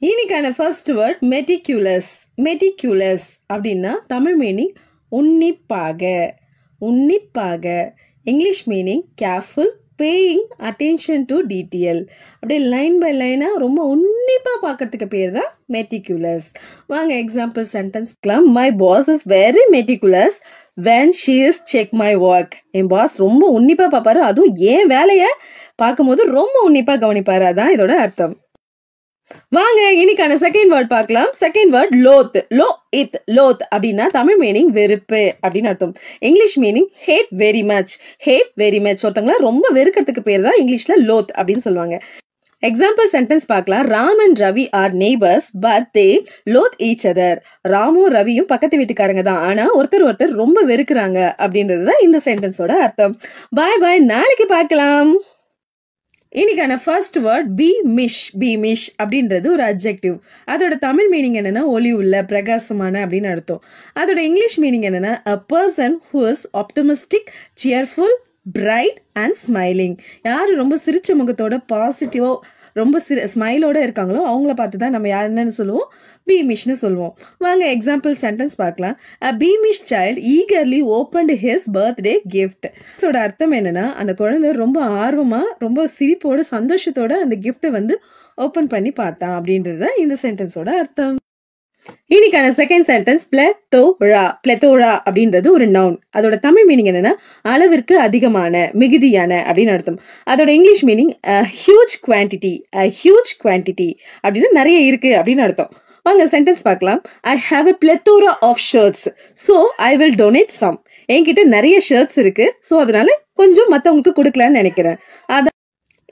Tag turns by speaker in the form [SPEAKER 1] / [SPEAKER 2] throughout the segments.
[SPEAKER 1] இன்னைக்கான first word meticulous. Meticulous அப்படின்னா Tamil meaning உன்னிப்பாக. உன்னிப்பாக. English meaning careful, paying attention to detail. அப்படியே லைன் பை லைனா ரொம்ப உன்னிப்பா பார்க்கறதுக்கு பேர் தான் மெட்டிகுலஸ். வாங்க எக்ஸாம்பிள் சென்டென்ஸ் பார்க்கலாம். My boss is very meticulous when she is check my work. என் பாஸ் ரொம்ப உன்னிப்பா பார்ப்பாரு, அதுவும் ஏன் வேலைய பார்க்கும்போது ரொம்ப உன்னிப்பா கவனிப்பாரு. அதான் இதோட அர்த்தம். வாங்க இன்னைக்கான செகண்ட் வேர்ட் பார்க்கலாம். Second word loathe. லோத் அப்படின்னா தமிழ் மீனிங் வெறுப்பு அப்படின்னு அர்த்தம். English meaning hate very much. Hate very much. ஒருத்தவங்கள ரொம்ப வெறுக்கிறதுக்கு பேர் தான் இங்கிலீஷ்ல லோத் அப்படின்னு சொல்லுவாங்க. எக்ஸாம்பிள் சென்டென்ஸ் பார்க்கலாம். Ram and Ravi are neighbours but they loathe each other. ராமும் ரவியும் பக்கத்து வீட்டுக்காரங்க தான், ஆனா ஒருத்தர் ரொம்ப வெறுக்கிறாங்க அப்படின்றது தான் இந்த சென்டென்ஸோட அர்த்தம். பாய் பாய், நாளைக்கு பார்க்கலாம். இன்னைக்கான ஃபர்ஸ்ட் வேர்ட் பீமிஷ் அப்படின்றது ஒரு அட்ஜெக்டிவ். அதோட தமிழ் மீனிங் என்னன்னா ஒளி உள்ள, பிரகாசமான அப்படின்னு அர்த்தம். அதோட இங்கிலீஷ் மீனிங் என்னன்னா a person who is optimistic, cheerful, bright and smiling. யாரு ரொம்ப சிரிச்ச முகத்தோட பாசிட்டிவா ரொம்ப ஸ்மைலோட இருக்காங்களோ அவங்கள பார்த்து தான் நம்ம யார் என்னன்னு சொல்லுவோம், பீமிஷ்னு சொல்லுவோம். வாங்க எக்ஸாம்பிள் சென்டென்ஸ் பார்க்கலாம். A beamish child eagerly opened his birthday gift. இதோட அர்த்தம் என்னன்னா அந்த குழந்தை ரொம்ப ஆர்வமா ரொம்ப சிரிப்போட சந்தோஷத்தோட அந்த கிஃப்ட்டை வந்து ஓபன் பண்ணி பார்த்தான் அப்படின்றது தான் இந்த சென்டென்ஸோட அர்த்தம். இன்னைக்கான செகண்ட் சென்டென்ஸ் பிளெத்தோரா அப்படின்றது ஒரு நவுன். அதோட தமிழ் மீனிங் என்னன்னா அளவிற்கு அதிகமான, மிகுதியான அப்படின்னு அர்த்தம். அதோட English meaning huge quantity. Huge quantity அப்படின்னா நிறைய இருக்கு அப்படின்னு அர்த்தம். வாங்க சென்டென்ஸ் பார்க்கலாம். I have a plethora of shirts, so I will donate some. என்கிட்ட நிறைய ஷர்ட்ஸ் இருக்கு, சோ அதனால கொஞ்சம் மத்தவங்களுக்கு கொடுக்கலான்னு நினைக்கிறேன். அதான்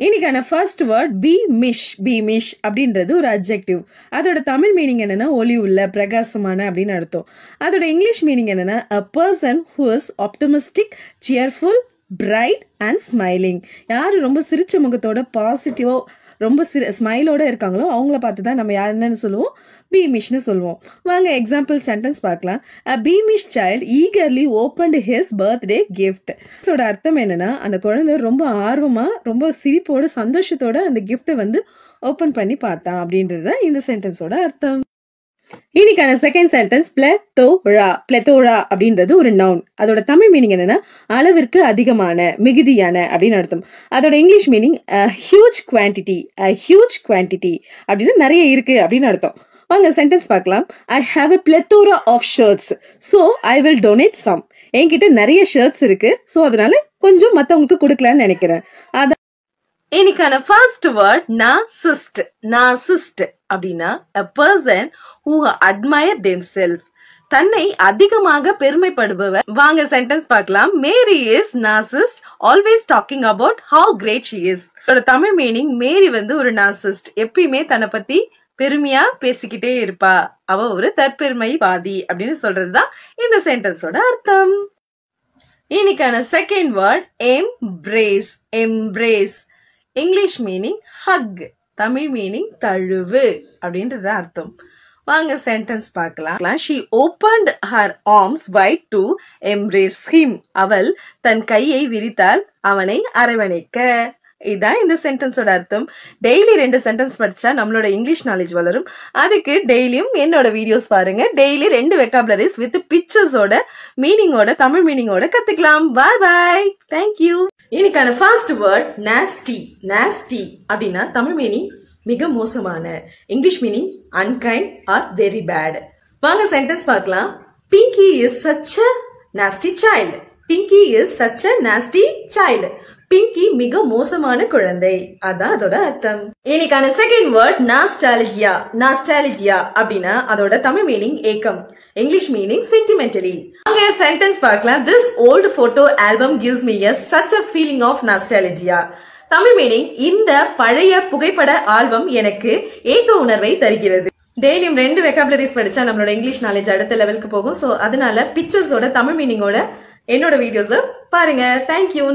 [SPEAKER 1] இன்னைக்கான ஃபர்ஸ்ட் வேர்ட் பீமிஷ் அப்படின்றது ஒரு அட்ஜெக்டிவ். அதோட தமிழ் மீனிங் என்னன்னா ஒளி உள்ள, பிரகாசமான அப்படின்னு அர்த்தம். அதோட இங்கிலீஷ் மீனிங் என்னன்னா a person who is optimistic, cheerful, bright and smiling. யாரு ரொம்ப சிரிச்ச முகத்தோட பாசிட்டிவா ரொம்ப ஸ்மைலோட இருக்காங்களோ அவங்கள பார்த்து தான் நம்ம யார் என்னன்னு சொல்லுவோம், பீமிஷ்னு சொல்லுவோம். வாங்க எக்ஸாம்பிள் சென்டென்ஸ் பார்க்கலாம். A beamish child eagerly opened his birthday gift. இதோட அர்த்தம் என்னன்னா அந்த குழந்தை ரொம்ப ஆர்வமா ரொம்ப சிரிப்போட சந்தோஷத்தோட அந்த கிஃப்ட்டை வந்து ஓபன் பண்ணி பார்த்தான் அப்படின்றது தான் இந்த சென்டென்ஸோட அர்த்தம். இன்னைக்கான செகண்ட் சென்டென்ஸ் பிளெத்தோரா அப்படின்றது ஒரு நவுன். அதோட தமிழ் மீனிங் என்னன்னா அளவிற்கு அதிகமான, மிகுதியான அப்படின்னு அர்த்தம். அதோட English meaning huge quantity. Huge quantity அப்படின்னா நிறைய இருக்கு அப்படின்னு அர்த்தம். வாங்க சென்டென்ஸ் பார்க்கலாம். I have a plethora of shirts, so I will donate some. என்கிட்ட நிறைய ஷர்ட்ஸ் இருக்கு, சோ அதனால கொஞ்சம் மத்தவங்களுக்கு கொடுக்கலான்னு நினைக்கிறேன். அதான் இன்னைக்கான ஃபர்ஸ்ட் வேர்ட் நார்சிஸ்ட் அப்படின்னா a person who admire themselves. தன்னை அதிகமாக பெருமைப்படுபவர். வாங்க சென்டென்ஸ் பார்க்கலாம். Mary is narcissist, always talking about how great she is. Tamil meaning Mary வந்து ஒரு நார்சிஸ்ட், எப்பயுமே தன்னை பத்தி பெருமையா பேசிக்கிட்டே இருப்பா, அவ ஒரு தற்பெருமைவாதி அப்படின்னு சொல்றதுதான் இந்த சென்டென்ஸோட அர்த்தம். இன்னைக்கான second word embrace. English meaning hug, Tamil meaning தழுவு அப்படின்றது அர்த்தம். வாங்க சென்டென்ஸ் பார்க்கலாம். She opened her arms wide to embrace him. அவள் தன் கையை விரித்தால் அவனை அரவணைக்க. இதுதான் இந்த சென்டென்ஸோட அர்த்தம். டெய்லி 2 சென்டென்ஸ் படிச்சா நம்மளோட இங்கிலீஷ் நாலேஜ் வளரும். அதுக்கு டெய்லியும் என்னோட வீடியோஸ் பாருங்க. டெய்லி 2 வெக்காபுலரிஸ் வித் பிக்சர்ஸோட மீனிங்கோட, தமிழ் மீனிங்கோட கத்துக்கலாம். Bye bye, thank you. இன்னைக்கான ஃபர்ஸ்ட் வேர்ட் நாஸ்டி அப்படின்னா தமிழ் மீனிங் மிக மோசமான. English meaning unkind or very bad. வாங்க சென்டென்ஸ் பார்க்கலாம். Pinky is such a nasty child. Pinky is such a nasty child. Pinky மிக மோசமான குழந்தை. அதான் அதோட அர்த்தம். இன்னைக்கான செகண்ட் வேர்ட் நாஸ்டாலஜியா அப்படின்னா அதோட தமிழ் மீனிங் ஏக்கம். English meaning sentimentally. அங்க சென்டென்ஸ் பார்க்கலாம். This old photo album gives me such a feeling of nostalgia. Tamil meaning இந்த பழைய புகைப்பட ஆல்பம் எனக்கு ஏக்க உணர்வை தருகிறது. டெய்லியும் 2 வெக்காபுலரிஸ் படிச்சா நம்மளோட இங்கிலீஷ் நாலேஜ் அடுத்த லெவலுக்கு போகும். சோ அதனால பிக்சர்ஸோட தமிழ் மீனிங்கோட என்னோட வீடியோஸை பாருங்க. தேங்க்யூ.